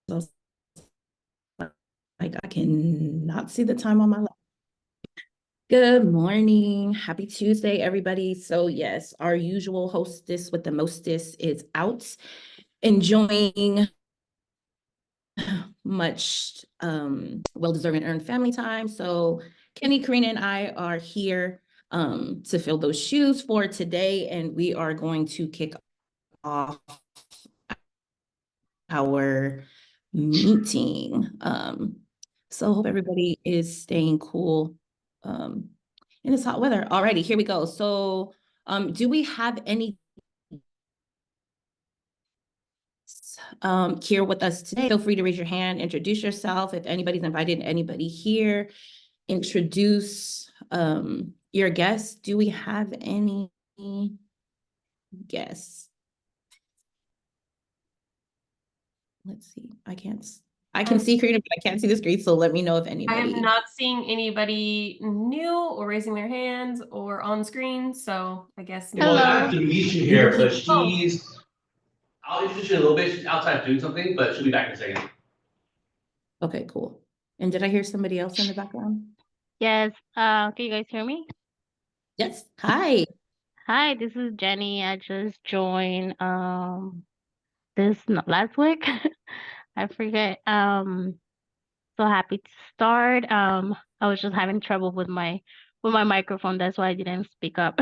Like I cannot see the time on my laptop. Good morning. Happy Tuesday, everybody. So yes, our usual hostess with the mostest is out enjoying much well-deserved and earned family time. So Kenny, Karina, and I are here to fill those shoes for today, and we are going to kick off our meeting. So hope everybody is staying cool in this hot weather. Alrighty, here we go. So do we have any here with us today? Feel free to raise your hand, introduce yourself. If anybody's invited anybody here, introduce your guests. Do we have any guests? Let's see. I can see Karina, but I can't see the screen. So let me know if anybody. I am not seeing anybody new or raising their hands or on screen. So I guess. Well, I have to meet you here, but I'll introduce you in a little bit. She's outside doing something, but she'll be back in a second. Okay, cool. And did I hear somebody else in the background? Yes. Can you guys hear me? Yes. Hi. Hi, this is Jenny. I just joined last week. I forget. So happy to start. I was just having trouble with my microphone. That's why I didn't speak up.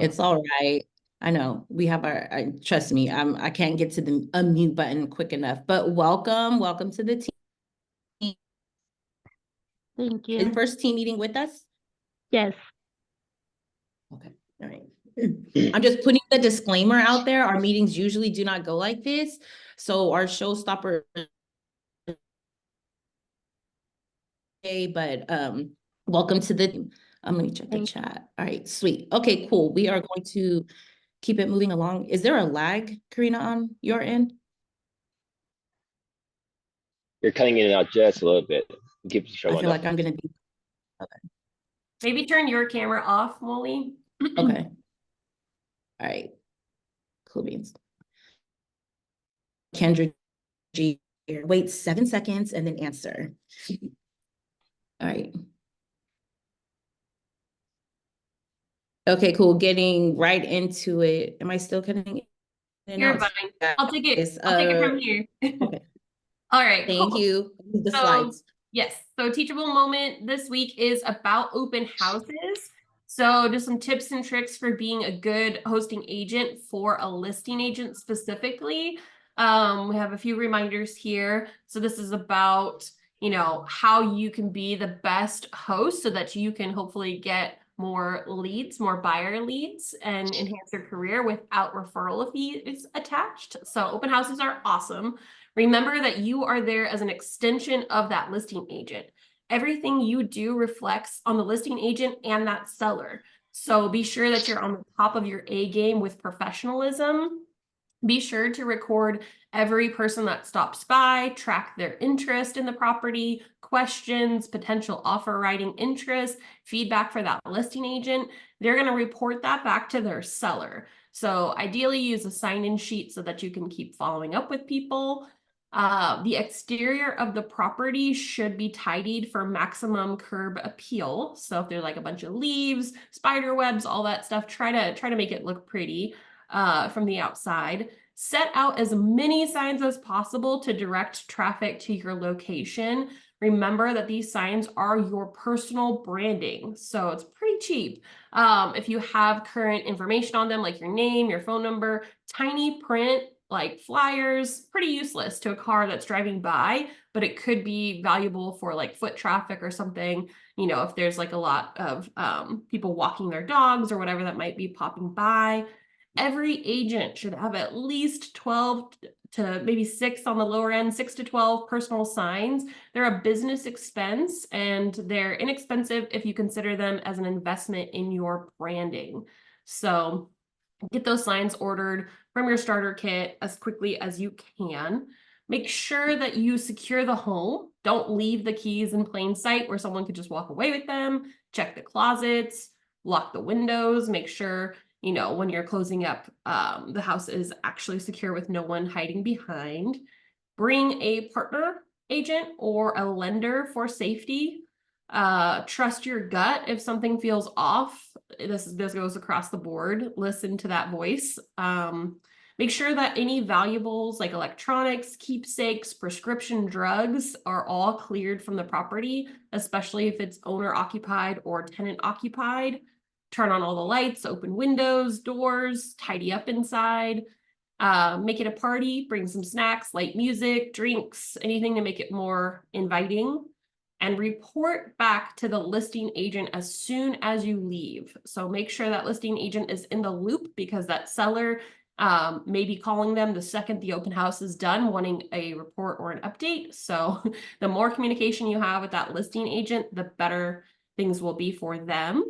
It's all right. I know we have trust me, I can't get to the unmute button quick enough, but welcome to the team. Thank you. Is first team meeting with us? Yes. Okay, all right. I'm just putting the disclaimer out there. Our meetings usually do not go like this. So our showstopper, but welcome to the, let me check the chat. All right, sweet. Okay, cool. We are going to keep it moving along. Is there a lag, Karina, on your end? You're cutting in and out just a little bit. Keep showing I feel up. like I'm gonna be okay. Maybe turn your camera off, Molly. Okay. All right. Cool beans. Kendra G, wait 7 seconds and then answer. All right. Okay, cool. Getting right into it. Am I still cutting in? You're fine. I'll take it. I'll take it from here. Okay. All right. Thank you. The slides. Yes. So teachable moment this week is about open houses. So just some tips and tricks for being a good hosting agent for a listing agent specifically. We have a few reminders here. So this is about, how you can be the best host so that you can hopefully get more leads, more buyer leads, and enhance your career without referral fees attached. So open houses are awesome. Remember that you are there as an extension of that listing agent. Everything you do reflects on the listing agent and that seller. So be sure that you're on the top of your A game with professionalism. Be sure to record every person that stops by, track their interest in the property, questions, potential offer writing interest, feedback for that listing agent. They're going to report that back to their seller. So ideally use a sign-in sheet so that you can keep following up with people. The exterior of the property should be tidied for maximum curb appeal. So if there's like a bunch of leaves, spider webs, all that stuff, try to make it look pretty from the outside. Set out as many signs as possible to direct traffic to your location. Remember that these signs are your personal branding, so it's pretty cheap. If you have current information on them, like your name, your phone number, tiny print, like flyers, pretty useless to a car that's driving by, but it could be valuable for like foot traffic or something, if there's like a lot of people walking their dogs or whatever that might be popping by. Every agent should have at least 12 to maybe 6 on the lower end, 6 to 12 personal signs. They're a business expense and they're inexpensive if you consider them as an investment in your branding. So get those signs ordered from your starter kit as quickly as you can. Make sure that you secure the home. Don't leave the keys in plain sight where someone could just walk away with them. Check the closets, lock the windows, make sure you know, when you're closing up, the house is actually secure with no one hiding behind. Bring a partner agent or a lender for safety. Trust your gut if something feels off. This goes across the board. Listen to that voice. Make sure that any valuables like electronics, keepsakes, prescription drugs are all cleared from the property, especially if it's owner occupied or tenant occupied. Turn on all the lights, open windows, doors, tidy up inside. Make it a party, bring some snacks, light music, drinks, anything to make it more inviting. And report back to the listing agent as soon as you leave. So make sure that listing agent is in the loop, because that seller may be calling them the second the open house is done, wanting a report or an update. So the more communication you have with that listing agent, the better things will be for them.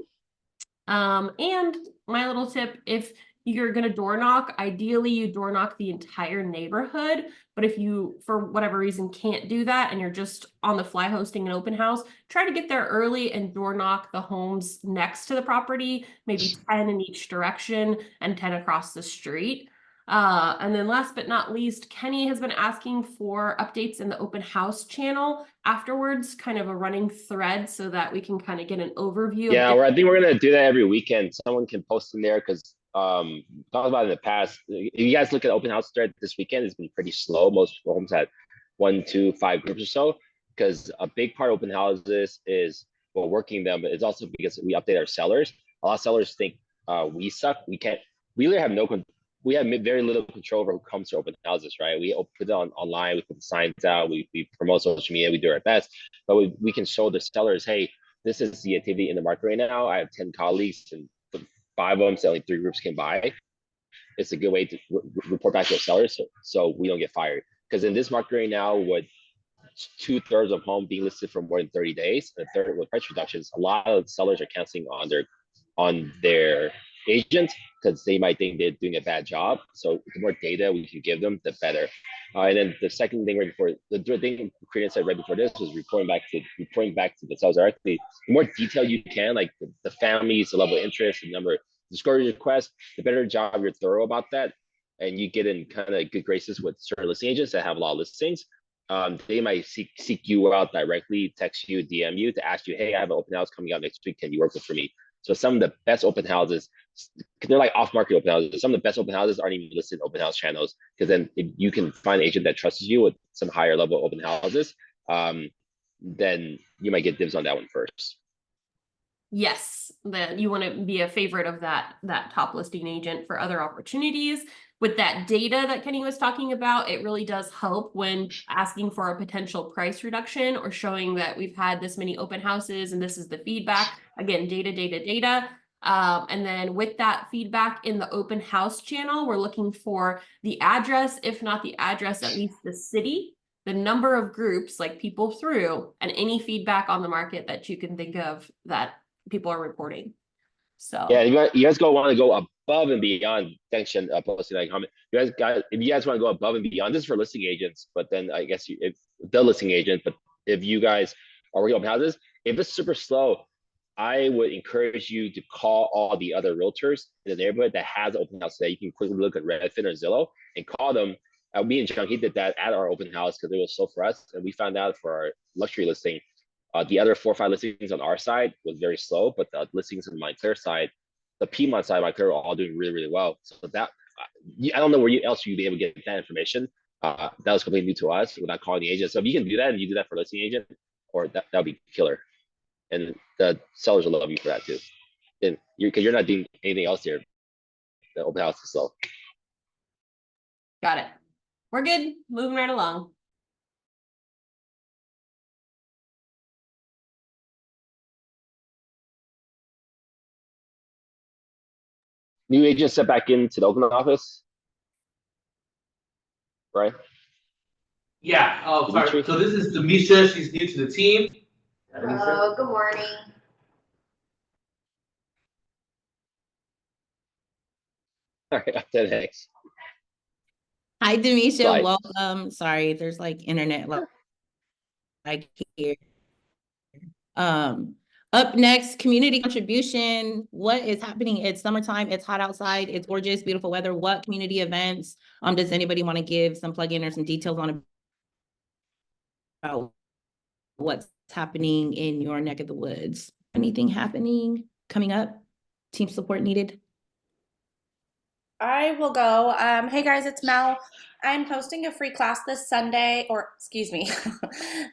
And my little tip, if you're going to door knock, ideally you door knock the entire neighborhood. But if you, for whatever reason, can't do that and you're just on the fly hosting an open house, try to get there early and door knock the homes next to the property, maybe 10 in each direction and 10 across the street. And then last but not least, Kenny has been asking for updates in the open house channel afterwards, kind of a running thread so that we can kind of get an overview. Yeah, I think we're gonna do that every weekend. Someone can post in there because talked about in the past. If you guys look at open house thread this weekend, it's been pretty slow. Most homes had 1, 2, 5 groups or so, because a big part of open houses is well working them, but it's also because we update our sellers. A lot of sellers think we suck. We really have we have very little control over who comes to open houses, right? We put it online, we put the signs out, we promote social media, we do our best, but we can show the sellers, hey, this is the activity in the market right now. I have 10 colleagues and 5 of them, so only 3 groups can buy. It's a good way to report back to the sellers so we don't get fired. Because in this market right now, with 2/3 of home being listed for more than 30 days, and a third with price reductions, a lot of sellers are canceling on their agent because they might think they're doing a bad job. So the more data we can give them, the better. And then the second thing right before the thing Karina said right before this was reporting back to the sellers directly. The more detail you can, like the families, the level of interest, the number of discouraged requests, the better job you're thorough about that, and you get in kind of good graces with certain listing agents that have a lot of listings. They might seek you out directly, text you, DM you to ask you, hey, I have an open house coming out next week. Can you work with for me? So some of the best open houses, they're like off-market open houses. Some of the best open houses aren't even listed in open house channels, because then if you can find an agent that trusts you with some higher level open houses, then you might get dibs on that one first. Yes, then you want to be a favorite of that top listing agent for other opportunities. With that data that Kenny was talking about, it really does help when asking for a potential price reduction or showing that we've had this many open houses and this is the feedback. Again, data. And then with that feedback in the open house channel, we're looking for the address, if not the address, at least the city, the number of groups, like people through, and any feedback on the market that you can think of that people are reporting. So yeah, you guys want to go above and beyond. Thanks, Shen, posting that comment. If you guys want to go above and beyond, this is for listing agents, but then I guess if the listing agent, but if you guys are working open houses, if it's super slow, I would encourage you to call all the other realtors in the neighborhood that has open house today. You can quickly look at Redfin or Zillow and call them. Me and Chunky did that at our open house because it was slow for us, and we found out for our luxury listing, the other 4 or 5 listings on our side was very slow, but the listings on Montclair side, the Piedmont side of Montclair, were all doing really, really well. So that I don't know where else you'd be able to get that information. That was completely new to us without calling the agent. So if you can do that and you do that for a listing agent, or that'll be killer. And the sellers will love you for that too. And because you're not doing anything else here, the open house is slow. got it. We're good. Moving right along. New agent step back into the open office, right? Yeah, sorry. Dimitri? So this is Demisha. She's new to the team. Hello, good morning. All right, thanks. Hi, Demisha. Slide. Welcome. Sorry, there's like internet like here. Up next, community contribution. What is happening? It's summertime. It's hot outside. It's gorgeous, beautiful weather. What community events does anybody want to give some plug-in or some details on about what's happening in your neck of the woods? Anything happening coming up? Team support needed? I will go. Hey guys, it's Mel. I'm hosting a free class this Sunday, or excuse me,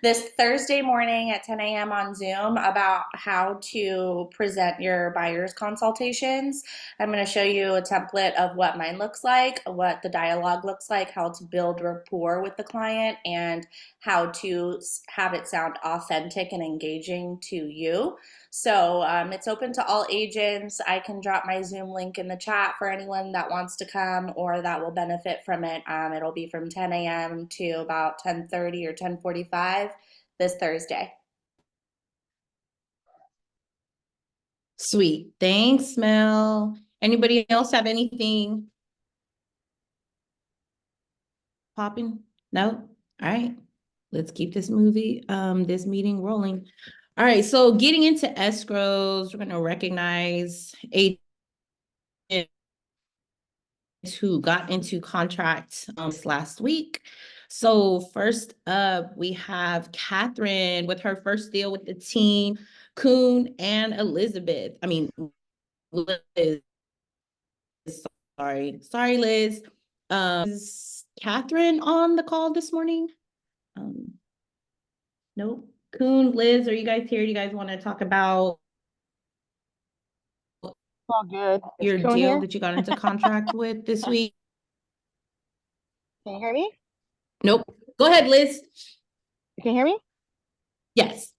this Thursday morning at 10 a.m. on Zoom about how to present your buyer's consultations. I'm going to show you a template of what mine looks like, what the dialogue looks like, how to build rapport with the client, and how to have it sound authentic and engaging to you. So it's open to all agents. I can drop my Zoom link in the chat for anyone that wants to come or that will benefit from it. It'll be from 10 a.m. to about 10:30 or 10:45 this Thursday. Sweet. Thanks, Mel. Anybody else have anything popping? No? All right. Let's keep this meeting rolling. All right. So getting into escrows, we're going to recognize agents who got into contract this last week. So first up, we have Catherine with her first deal with the team, Kuhn and Elizabeth. I mean, Liz. Sorry, Liz. Is Catherine on the call this morning? Nope. Kuhn, Liz, are you guys here? Do you guys want to talk about All good. Is your Kuhn deal here? that you got into contract with this week? Can you hear me? Nope. Go ahead, Liz. You can hear me? Yes.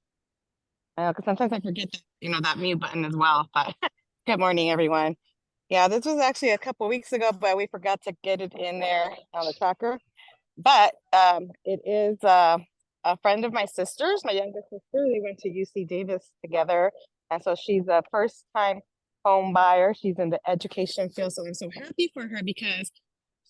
Because sometimes I forget that mute button as well. But good morning, everyone. Yeah, this was actually a couple weeks ago, but we forgot to get it in there on the tracker. But it is a friend of my sister's, my younger sister. They went to UC Davis together, and so she's a first-time home buyer. She's in the education field, so I'm so happy for her because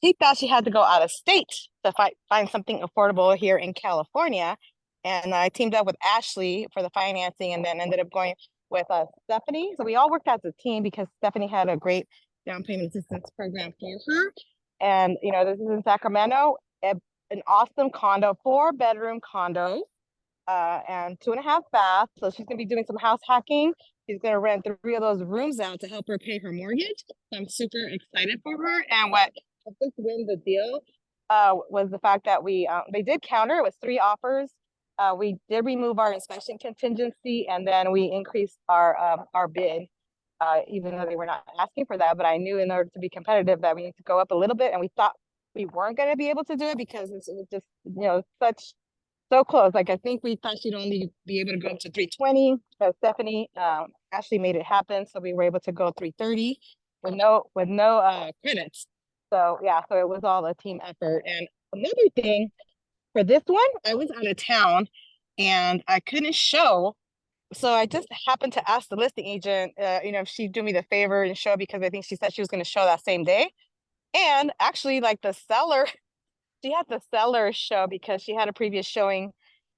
she thought she had to go out of state to find something affordable here in California. And I teamed up with Ashley for the financing and then ended up going with Stephanie. So we all worked as a team because Stephanie had a great down payment assistance program for her. And, this is in Sacramento, an awesome condo, 4-bedroom condo, and 2.5 baths. So she's going to be doing some house hacking. She's going to rent 3 of those rooms out to help her pay her mortgage. So I'm super excited for her. And what helped us win the deal was the fact that they did counter. It was 3 offers. We did remove our inspection contingency, and then we increased our bid, even though they were not asking for that. But I knew in order to be competitive that we need to go up a little bit, and we thought we weren't going to be able to do it because it was just so close. Like I think we thought she'd only be able to go up to 320, but Stephanie actually made it happen. So we were able to go 330 with no credits. So yeah, so it was all a team effort. And another thing for this one, I was out of town and I couldn't show. So I just happened to ask the listing agent, if she'd do me the favor and show, because I think she said she was going to show that same day. And actually, like the seller, she had the seller show because she had a previous showing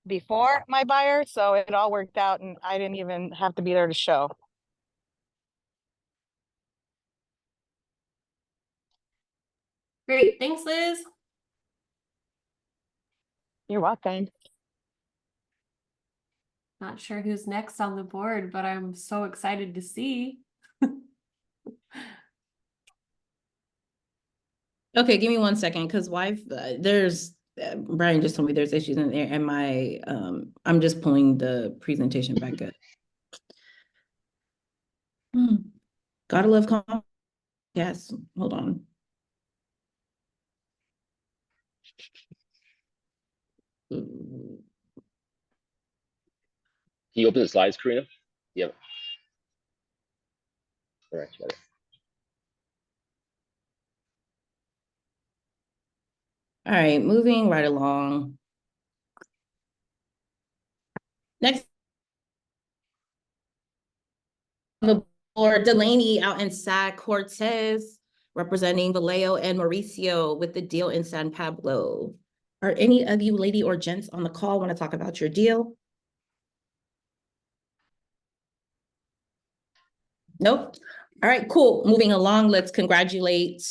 before my buyer. So it all worked out and I didn't even have to be there to show. Great. Thanks, Liz. You're welcome. Not sure who's next on the board, but I'm so excited to see. Okay, give me 1 second because there's Brian just told me there's issues in there, and my I'm just pulling the presentation back up. Gotta love yes. Hold on. Can you open the slides, Karina? Yep. All right, got it. All right, moving right along. Next, the board, Delaney out in Sac Cortez, representing Vallejo and Mauricio with the deal in San Pablo. Are any of you lady or gents on the call want to talk about your deal? Nope. All right, cool. Moving along, let's congratulate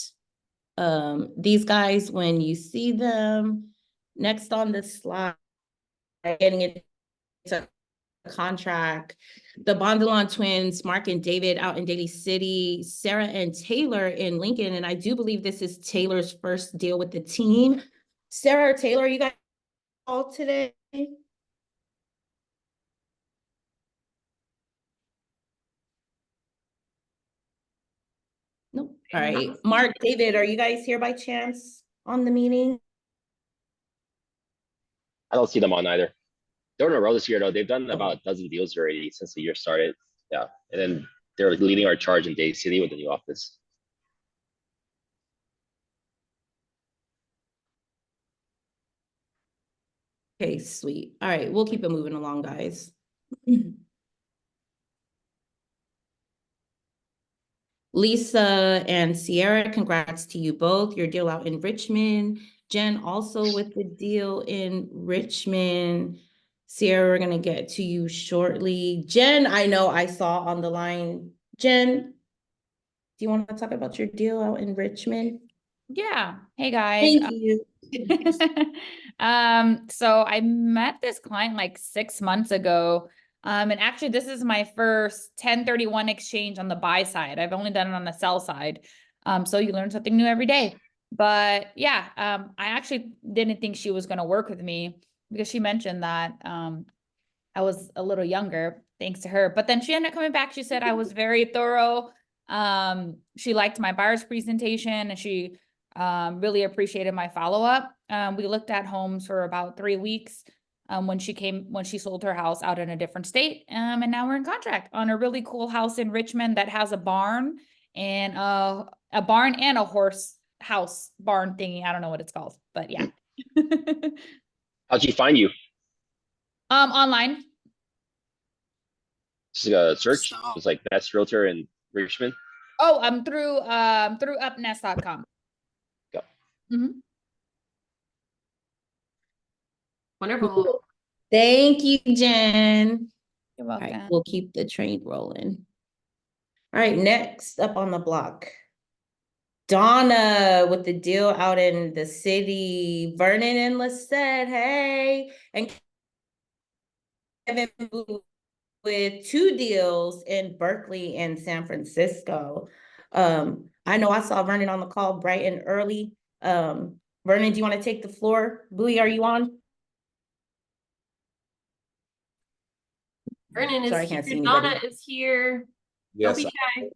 these guys when you see them. Next on the slide, getting it to contract, the Bondalon twins, Mark and David out in Daly City, Sarah and Taylor in Lincoln. And I do believe this is Taylor's first deal with the team. Sarah or Taylor, you guys all today? Nope. All right. Mark, David, are you guys here by chance on the meeting? I don't see them on either. They're in a row this year though. They've done about a dozen deals already since the year started. Yeah, and then they're leading our charge in Day City with the new office. Okay, sweet. All right, we'll keep it moving along, guys. Lisa and Sierra, congrats to you both. Your deal out in Richmond. Jen also with the deal in Richmond. Sierra, we're gonna get to you shortly. Jen, I know I saw on the line. Jen, do you want to talk about your deal out in Richmond? Yeah. Hey guys. Thank you. So I met this client like 6 months ago. And actually this is my first 1031 exchange on the buy side. I've only done it on the sell side. So you learn something new every day. But yeah, I actually didn't think she was going to work with me because she mentioned that I was a little younger, thanks to her. But then she ended up coming back. She said I was very thorough. She liked my buyer's presentation and she really appreciated my follow-up. We looked at homes for about 3 weeks when she sold her house out in a different state. And now we're in contract on a really cool house in Richmond that has a barn and a horse house barn thingy. I don't know what it's called, but yeah. How'd she find you? Online. Just a search. It's like best realtor in Richmond. Oh, through upnest.com. Yep. Mm-hmm. Wonderful. Thank you, Jen. You're All welcome. right, we'll keep the train rolling. All right, next up on the block, Donna with the deal out in the city, Vernon and Lissette, hey, and Kevin with 2 deals in Berkeley and San Francisco. I know I saw Vernon on the call bright and early. Vernon, do you want to take the floor? Bowie, are you on? Vernon is Sorry, I can't here. see anybody. Donna is here. Yes. Don't be shy.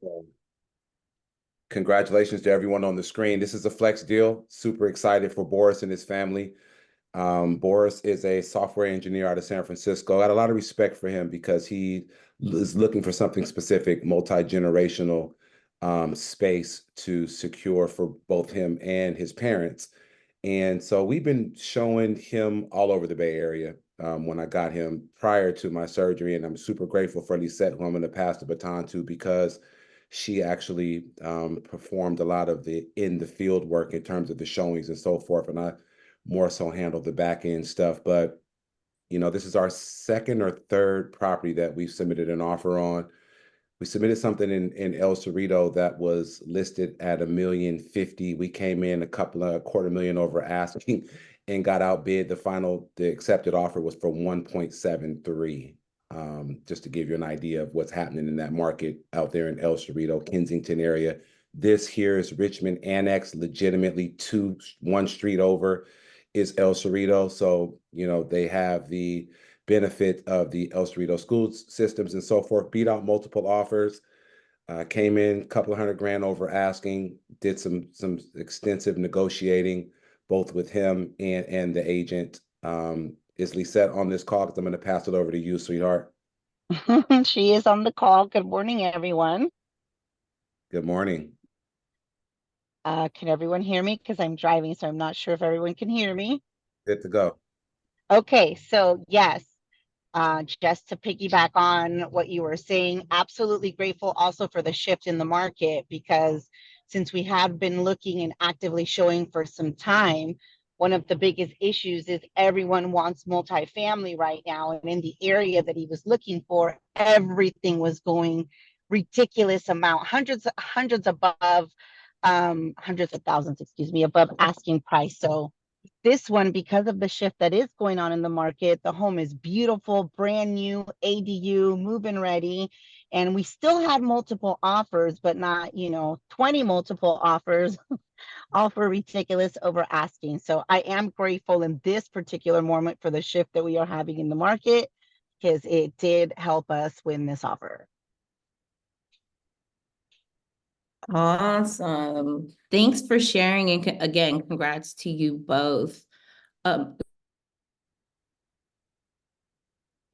Congratulations to everyone on the screen. This is a flex deal. Super excited for Boris and his family. Boris is a software engineer out of San Francisco. I got a lot of respect for him because he is looking for something specific, multi-generational space to secure for both him and his parents. And so we've been showing him all over the Bay Area when I got him prior to my surgery. And I'm super grateful for Lisette, who I'm going to pass the baton to, because she actually performed a lot of the in the field work in terms of the showings and so forth. And I more so handled the back end stuff. But, you know, this is our second or third property that we've submitted an offer on. We submitted something in El Cerrito that was listed at $1,050,000. We came in a $250,000 over asking and got outbid. The accepted offer was for 1.73. Just to give you an idea of what's happening in that market out there in El Cerrito, Kensington area. This here is Richmond Annex, legitimately one street over is El Cerrito. So, you know, they have the benefit of the El Cerrito school systems and so forth, beat out multiple offers, came in a couple of $100,000 over asking, did some extensive negotiating, both with him and the agent. Is Lisette on this call? Because I'm going to pass it over to you, sweetheart. She is on the call. Good morning, everyone. Good morning. Can everyone hear me? Because I'm driving, so I'm not sure if everyone can hear me. Good to go. Okay, so yes, just to piggyback on what you were saying, absolutely grateful also for the shift in the market, because since we have been looking and actively showing for some time, one of the biggest issues is everyone wants multifamily right now. And in the area that he was looking for, everything was going ridiculous amount, hundreds above, hundreds of thousands, excuse me, above asking price. So this one, because of the shift that is going on in the market, the home is beautiful, brand new, ADU, move-in ready. And we still had multiple offers, but not, 20 multiple offers, all for ridiculous over asking. So I am grateful in this particular moment for the shift that we are having in the market, because it did help us win this offer. Awesome. Thanks for sharing. And again, congrats to you both.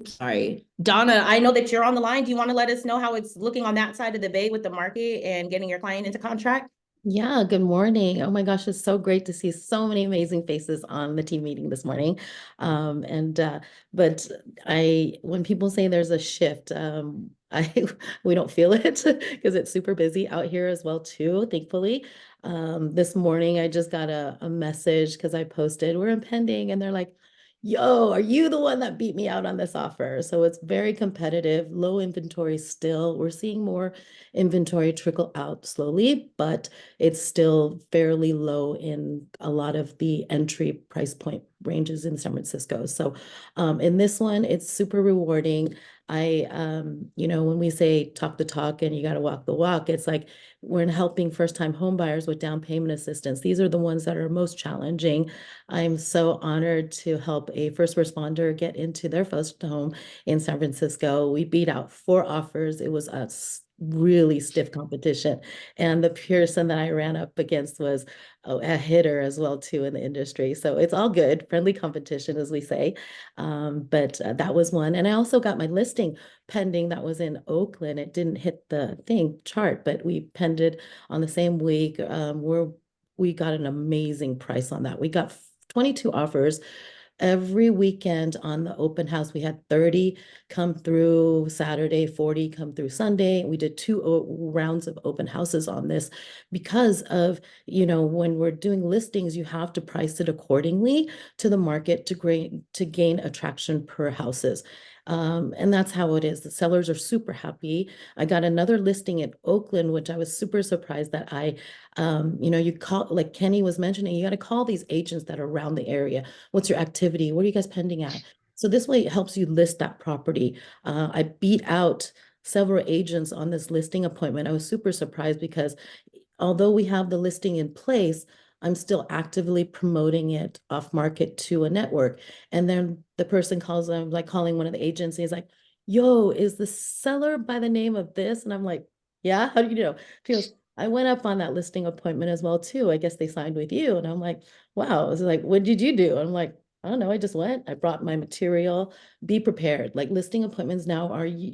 Sorry, Donna, I know that you're on the line. Do you want to let us know how it's looking on that side of the bay with the market and getting your client into contract? Yeah, good morning. Oh my gosh, it's so great to see so many amazing faces on the team meeting this morning. But when people say there's a shift, we don't feel it because it's super busy out here as well too, thankfully. This morning I just got a message because I posted, we're impending, and they're like, yo, are you the one that beat me out on this offer? So it's very competitive, low inventory still. We're seeing more inventory trickle out slowly, but it's still fairly low in a lot of the entry price point ranges in San Francisco. So in this one, it's super rewarding. When we say talk the talk and you got to walk the walk, it's like we're helping first-time home buyers with down payment assistance. These are the ones that are most challenging. I'm so honored to help a first responder get into their first home in San Francisco. We beat out 4 offers. It was a really stiff competition. And the person that I ran up against was a hitter as well too in the industry. So it's all good, friendly competition, as we say. But that was one. And I also got my listing pending that was in Oakland. It didn't hit the chart, but we penned it on the same week. We got an amazing price on that. We got 22 offers. Every weekend on the open house, we had 30 come through Saturday, 40 come through Sunday. We did 2 rounds of open houses on this because of, when we're doing listings, you have to price it accordingly to the market to gain attraction per houses. And that's how it is. The sellers are super happy. I got another listing in Oakland, which I was super surprised that you call, like Kenny was mentioning, you got to call these agents that are around the area. What's your activity? What are you guys pending at? So this way it helps you list that property. I beat out several agents on this listing appointment. I was super surprised because although we have the listing in place, I'm still actively promoting it off market to a network. And then the person calls, I'm like calling one of the agents, and he's like, yo, is the seller by the name of this? And I'm like, yeah, how do you know? He goes, I went up on that listing appointment as well too. I guess they signed with you. And I'm like, wow. It's like, what did you do? I'm like, I don't know. I just went. I brought my material. Be prepared. Like listing appointments now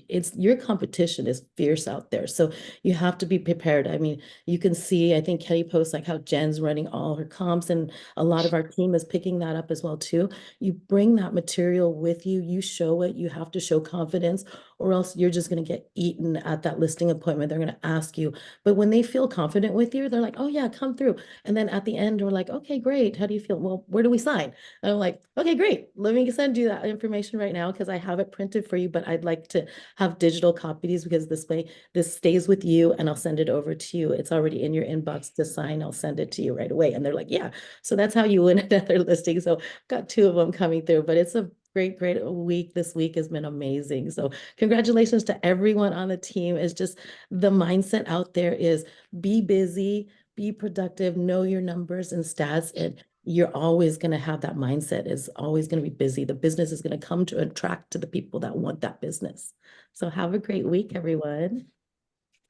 it's your competition is fierce out there. So you have to be prepared. I mean, you can see, I think Kenny posts like how Jen's running all her comps, and a lot of our team is picking that up as well too. You bring that material with you. You show it. You have to show confidence, or else you're just going to get eaten at that listing appointment. They're going to ask you, but when they feel confident with you, they're like, oh yeah, come through. And then at the end, we're like, okay, great. How do you feel? Well, where do we sign? And I'm like, okay, great. Let me send you that information right now because I have it printed for you, but I'd like to have digital copies because this way this stays with you and I'll send it over to you. It's already in your inbox to sign. I'll send it to you right away. And they're like, yeah. So that's how you win another listing. So got 2 of them coming through, but it's a great week. This week has been amazing. So congratulations to everyone on the team. It's just the mindset out there is be busy, be productive, know your numbers and stats, and you're always going to have that mindset is always going to be busy. The business is going to come to attract to the people that want that business. So have a great week, everyone.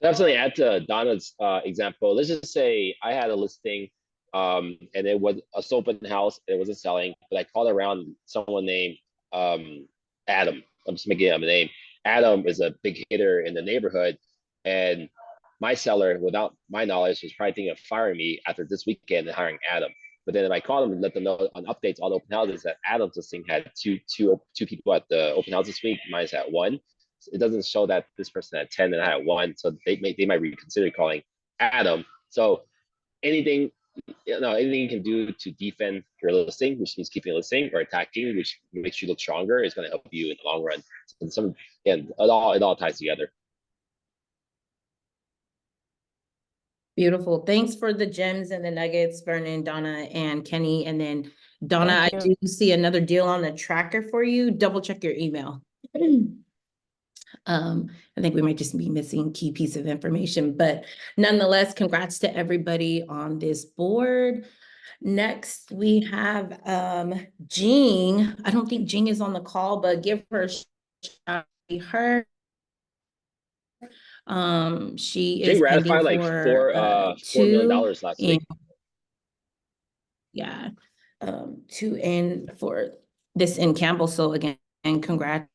Definitely add to Donna's example. Let's just say I had a listing and it was a open house. It wasn't selling, but I called around someone named Adam. I'm just making up a name. Adam is a big hitter in the neighborhood, and my seller, without my knowledge, was probably thinking of firing me after this weekend and hiring Adam. But then if I called them and let them know on updates on open houses that Adam's listing had two people at the open house this week, mine's at 1. It doesn't show that this person had 10 and I had 1, so they might reconsider calling Adam. So anything anything you can do to defend your listing, which means keeping a listing, or attacking, which makes you look stronger, is going to help you in the long run. And it all ties together. Beautiful. Thanks for the gems and the nuggets, Vernon, Donna, and Kenny. And then Donna, I Thank you. do see another deal on the tracker for you. Double check your email. I think we might just be missing a key piece of information, but nonetheless, congrats to everybody on this board. Next, we have Jean. I don't think Jean is on the call, but give her a shout. She Jay is pending ratified like for $4 million two last and week. yeah, two in for this in Campbell. So again, and congrats.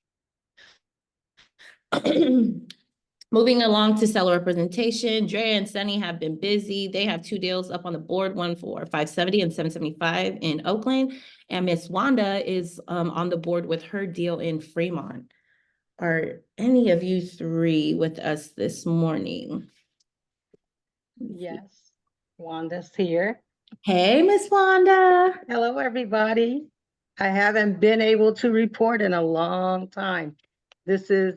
Moving along to seller representation, Drea and Sunny have been busy. They have two deals up on the board, one for 570 and 775 in Oakland. And Miss Wanda is on the board with her deal in Fremont. Are any of you three with us this morning? Yes, Wanda's here. Hey, Miss Wanda. Hello, everybody. I haven't been able to report in a long time. This is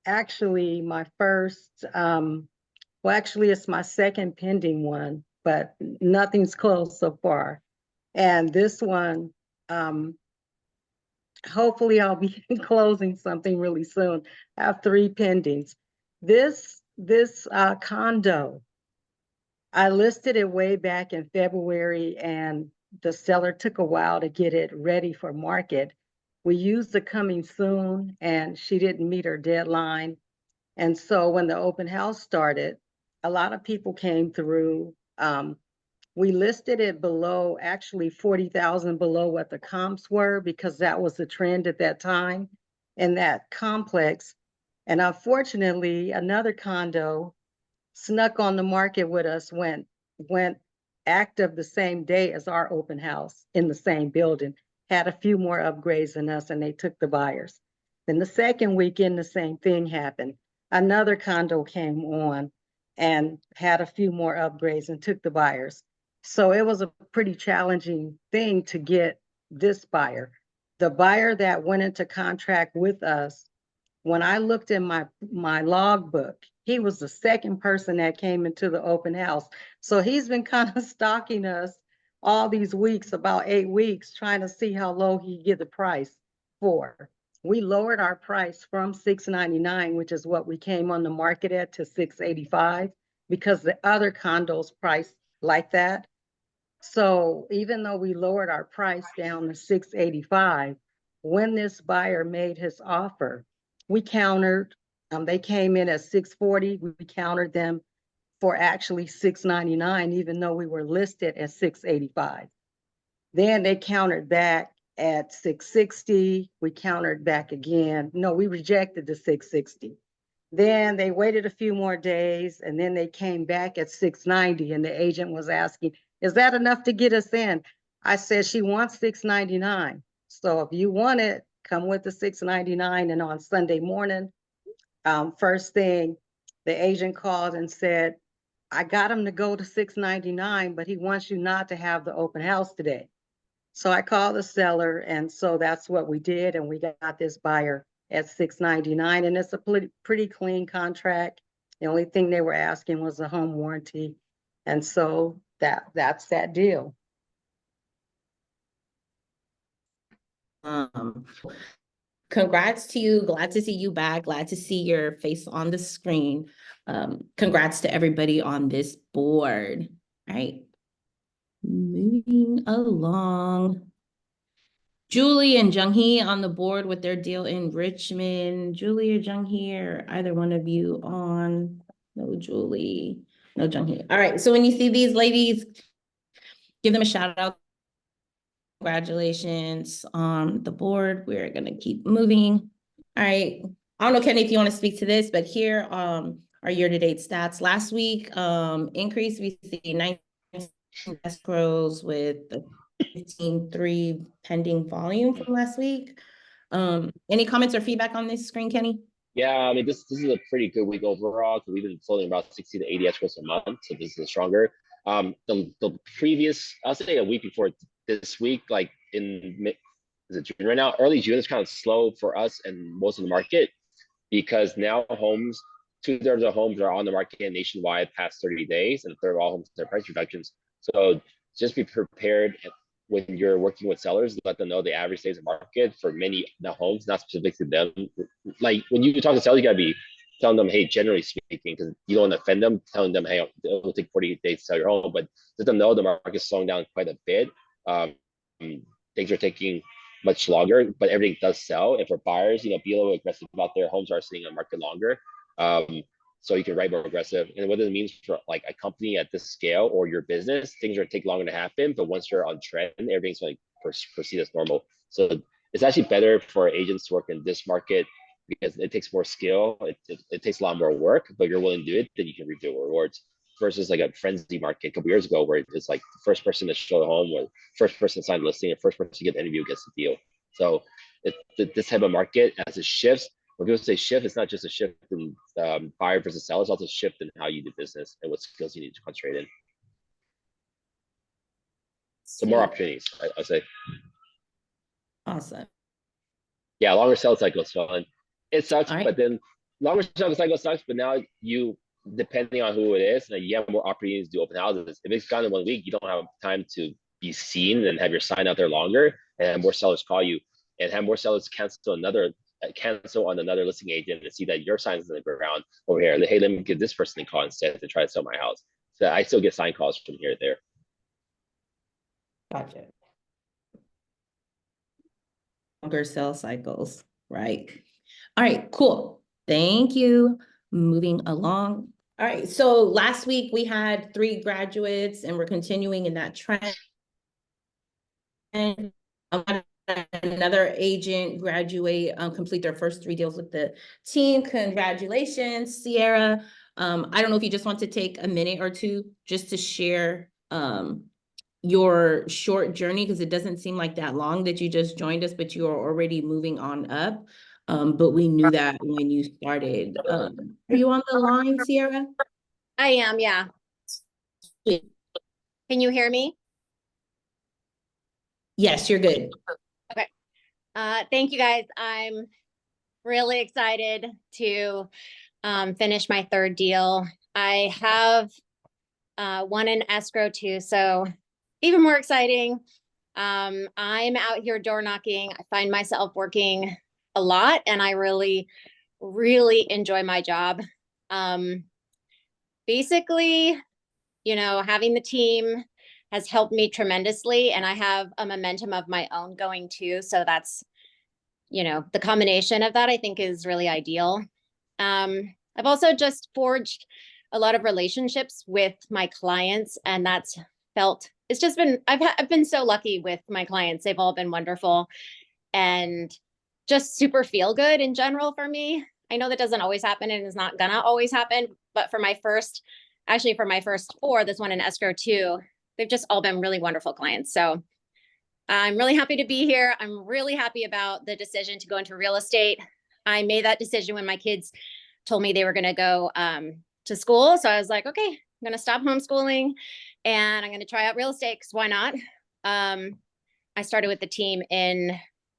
actually my first, well, actually it's my second pending one, but nothing's closed so far. And this one, hopefully I'll be closing something really soon. I have 3 pendings. This condo, I listed it way back in February and the seller took a while to get it ready for market. We used the coming soon and she didn't meet her deadline. And so when the open house started, a lot of people came through. We listed it below, actually 40,000 below what the comps were because that was the trend at that time in that complex. And unfortunately, another condo snuck on the market with us, went active the same day as our open house in the same building, had a few more upgrades than us, and they took the buyers. Then the second weekend, the same thing happened. Another condo came on and had a few more upgrades and took the buyers. So it was a pretty challenging thing to get this buyer. The buyer that went into contract with us, when I looked in my logbook, he was the second person that came into the open house. So he's been kind of stalking us all these weeks, about 8 weeks, trying to see how low he could get the price for. We lowered our price from $699, which is what we came on the market at, to $685 because the other condos priced like that. So even though we lowered our price down to $685, when this buyer made his offer, we countered. They came in at $640. We countered them for actually $699, even though we were listed at $685. Then they countered back at $660. We countered back again. No, we rejected the $660. Then they waited a few more days and then they came back at $690 and the agent was asking, is that enough to get us in? I said, she wants $699. So if you want it, come with the $699. And on Sunday morning, first thing, the agent called and said, I got him to go to $699, but he wants you not to have the open house today. So I called the seller, and so that's what we did, and we got this buyer at $699, and it's a pretty clean contract. The only thing they were asking was a home warranty, and so that's that deal. Congrats to you. Glad to see you back. Glad to see your face on the screen. Congrats to everybody on this board. All right. Moving along. Julie and Jung-hee on the board with their deal in Richmond. Julie or Jung-hee, or either one of you on? No, Julie. No, Jung-hee. All right. So when you see these ladies, give them a shout out. Congratulations on the board. We're going to keep moving. All right. I don't know, Kenny, if you want to speak to this, but here our year-to-date stats. Last week, increase, we see 19 escrows with the 15.3 pending volume from last week. Any comments or feedback on this screen, Kenny? Yeah, I mean, this is a pretty good week overall because we've been floating about 60 to 80 escrows a month, so this is stronger. The previous, I'll say a week before this week, like is it June right now? Early June is kind of slow for us and most of the market because now homes 2/3 of homes are on the market nationwide past 30 days, and a third of all homes are price reductions. So just be prepared when you're working with sellers, let them know the average days of market for many the homes, not specific to them. Like when you talk to sellers, you gotta be telling them, hey, generally speaking, because you don't want to offend them, telling them, hey, it'll take 48 days to sell your home, but let them know the market's slowing down quite a bit. Things are taking much longer, but everything does sell. And for buyers, be a little aggressive about their homes are sitting on market longer. So you can write more aggressive. And what it means for like a company at this scale or your business, things are take longer to happen, but once you're on trend, everything's like proceed as normal. So it's actually better for agents to work in this market because it takes more skill, it takes a lot more work, but you're willing to do it, then you can reap the rewards. Versus like a frenzy market a couple years ago where it's like the first person to show the home or first person to sign the listing, and first person to get the interview gets the deal. So this type of market, as it shifts, when people say shift, it's not just a shift in buyer versus seller, it's also a shift in how you do business and what skills you need to concentrate in. So more opportunities, I say. Awesome. Yeah, longer sales cycle is fun. It sucks, All right. but then longer sales cycle sucks, but now you, depending on who it is, like you have more opportunities to do open houses. If it's gone in 1 week, you don't have time to be seen and have your sign out there longer, and have more sellers call you, and have more sellers cancel on another listing agent and see that your sign's in the ground over here. Hey, let me give this person a call instead to try to sell my house. So I still get sign calls from here to there. Gotcha. Longer sales cycles, right? All right, cool. Thank you. Moving along. All right, so last week we had 3 graduates and we're continuing in that trend. And another agent graduate, complete their first 3 deals with the team. Congratulations, Sierra. I don't know if you just want to take a minute or two just to share your short journey, because it doesn't seem like that long that you just joined us, but you are already moving on up. But we knew that when you started. Are you on the line, Sierra? I am, yeah. Can you hear me? Yes, you're good. Okay. Thank you guys. I'm really excited to finish my 3rd deal. I have one in escrow too, so even more exciting. I'm out here door knocking. I find myself working a lot and I really, really enjoy my job. Basically, having the team has helped me tremendously, and I have a momentum of my own going too. So that's, the combination of that I think is really ideal. I've also just forged a lot of relationships with my clients, and that's it's just been, I've been so lucky with my clients. They've all been wonderful and just super feel good in general for me. I know that doesn't always happen and is not gonna always happen, but for my first 4, this one in escrow too, they've just all been really wonderful clients. So I'm really happy to be here. I'm really happy about the decision to go into real estate. I made that decision when my kids told me they were gonna go to school. So I was like, okay, I'm gonna stop homeschooling and I'm gonna try out real estate, because why not? I started with the team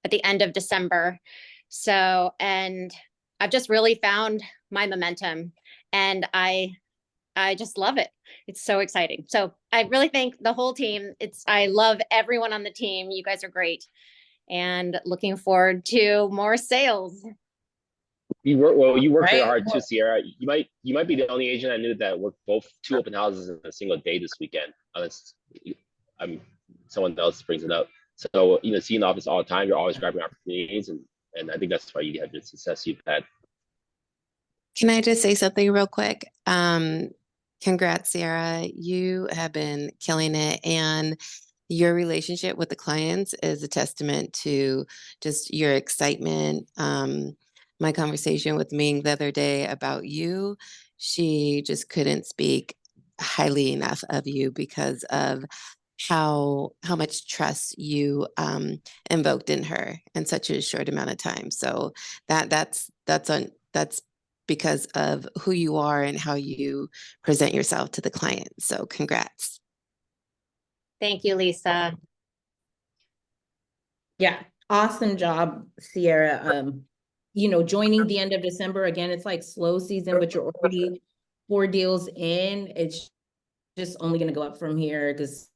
at the end of December. So, and I've just really found my momentum, and I just love it. It's so exciting. So I really thank the whole team. I love everyone on the team. You guys are great, and looking forward to more sales. You work very Right. hard too, Sierra. You might be the only agent I knew that worked both 2 open houses in a single day this weekend. Unless someone else brings it up. So see in the office all the time, you're always grabbing opportunities, and I think that's why you have the success you've had. Can I just say something real quick? Congrats, Sierra. You have been killing it, and your relationship with the clients is a testament to just your excitement. My conversation with Ming the other day about you, she just couldn't speak highly enough of you because of how much trust you invoked in her in such a short amount of time. So that's because of who you are and how you present yourself to the client. So congrats. Thank you, Lisa. Yeah, awesome job, Sierra. you know, joining the end of December, again, it's like slow season, but you're already 4 deals in. It's just only going to go up from here because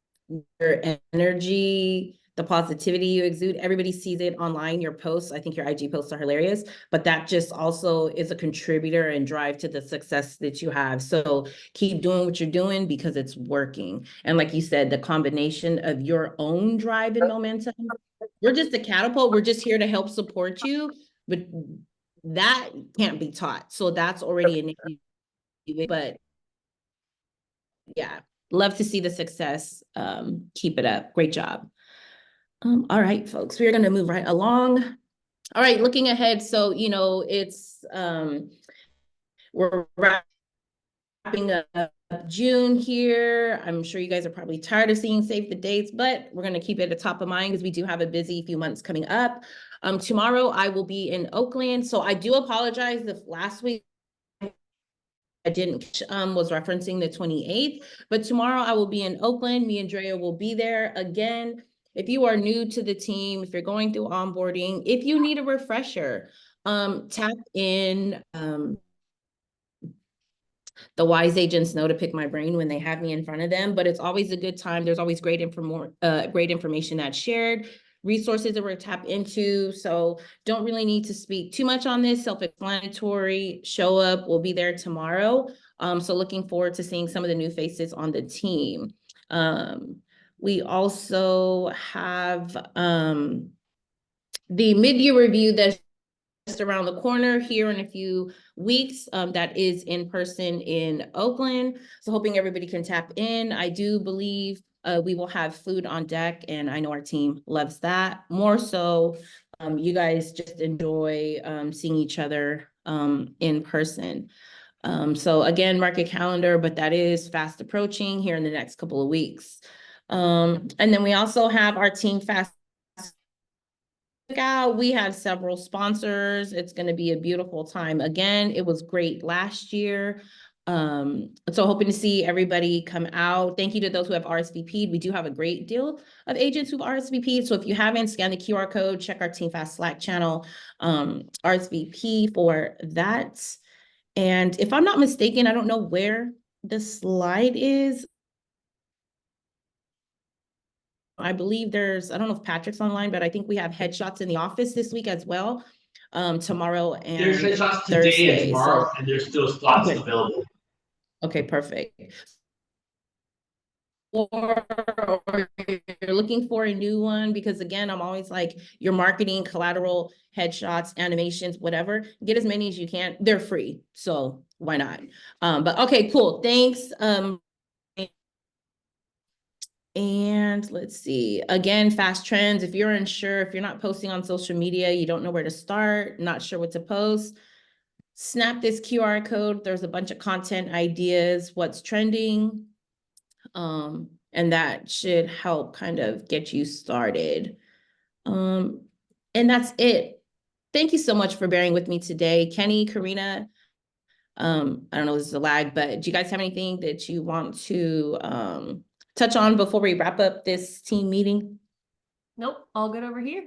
your energy, the positivity you exude, everybody sees it online, your posts. I think your IG posts are hilarious, but that just also is a contributor and drive to the success that you have. So keep doing what you're doing because it's working. And like you said, the combination of your own drive and momentum, we're just a catapult. We're just here to help support you, but that can't be taught. So that's already in you. But yeah, love to see the success. Keep it up. Great job. All right, folks, we're going to move right along. All right, looking ahead. So, you know, it's, we're wrapping up June here. I'm sure you guys are probably tired of seeing save the dates, but we're going to keep it at top of mind because we do have a busy few months coming up. Tomorrow I will be in Oakland. So I do apologize if last week I didn't was referencing the 28th, but tomorrow I will be in Oakland. Me and Drea will be there again. If you are new to the team, if you're going through onboarding, if you need a refresher, tap in. The wise agents know to pick my brain when they have me in front of them, but it's always a good time. There's always great information that's shared, resources that we're tap into. So don't really need to speak too much on this, self-explanatory. Show up, we'll be there tomorrow. So looking forward to seeing some of the new faces on the team. We also have the mid-year review that's just around the corner here in a few weeks. That is in person in Oakland. So hoping everybody can tap in. I do believe we will have food on deck, and I know our team loves that. More so, you guys just enjoy seeing each other in person. So again, mark your calendar, but that is fast approaching here in the next couple of weeks. And then we also have our Team Fast out. We have several sponsors. It's going to be a beautiful time. Again, it was great last year. So hoping to see everybody come out. Thank you to those who have RSVP'd. We do have a great deal of agents who've RSVP'd. So if you haven't, scan the QR code, check our Team Fast Slack channel, RSVP for that. And if I'm not mistaken, I don't know where the slide is. I believe there's, I don't know if Patrick's online, but I think we have headshots in the office this week as well. Tomorrow and There's headshots today Thursday, and tomorrow, so and there's still slots okay. available. Okay, perfect. Or you're looking for a new one, because again, I'm always like, your marketing, collateral, headshots, animations, whatever, get as many as you can. They're free, so why not? But okay, cool. Thanks. And let's see, again, fast trends. If you're unsure, if you're not posting on social media, you don't know where to start, not sure what to post, snap this QR code. There's a bunch of content ideas, what's trending. And that should help kind of get you started. And that's it. Thank you so much for bearing with me today. Kenny, Karina, I don't know if this is a lag, but do you guys have anything that you want to touch on before we wrap up this team meeting? Nope, all good over here.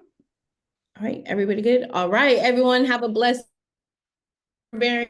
All right, everybody good? All right, everyone have a blessed bearing